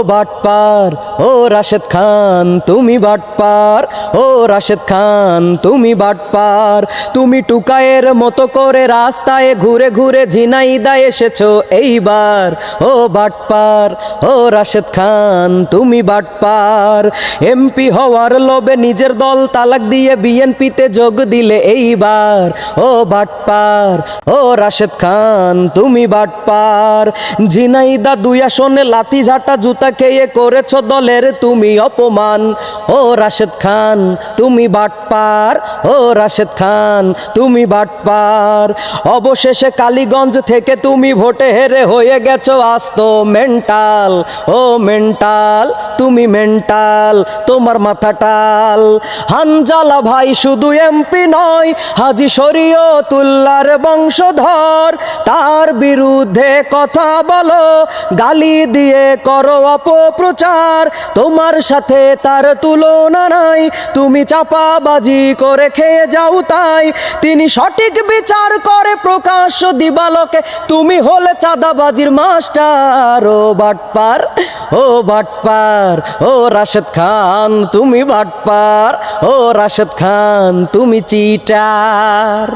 বাটপার ও রাশেদ খান তুমি বাটপার, ও রাশেদ খান তুমি বাটপার। তুমি টুকায়ের মতো করে রাস্তায় ঘুরে ঘুরে ঝিনাইদা এসেছো এইবার, ও বাটপার ও রাশেদ খান তুমি বাটপার। এমপি হওয়ার লোভে নিজের দল তালাক দিয়ে বিএনপিতে যোগ দিলে এইবার, ও বাটপার ও রাশেদ খান তুমি বাটপার। ঝিনাইদা 2 আসনে লাথি ঝাঁটা জুতা খেয়ে করেছো দলের তুমি অপমান, ও রাশেদ খান তুমি বাটপার, ও রাশেদ খান তুমি বাটপার। অবশেষে কালীগঞ্জ থেকে তুমি ভোটে হেরে হয়ে গেছো আস্ত মেন্টাল, ও মেন্টাল তুমি মেন্টাল, তোমার মাথাটাল। হানজালা ভাই শুধু এমপি নয়, হাজী শরীয়তুল্লাহর বংশধর। তার বিরুদ্ধে কথা বলো, গালি দিয়ে করো অপপ্রচার। তোমার সাথে তার তুলনা নাই, তুমি চাপাবাজি করে খেয়ে যাও তাই। তিনি সঠিক বিচার করে প্রকাশ্য দিবালোকে, তুমি হলে চাঁদাবাজির মাস্টার। ও বাটপার ও বাটপার ও রাশেদ খান তুমি বাটপার, ও রাশেদ খান তুমি চিটার।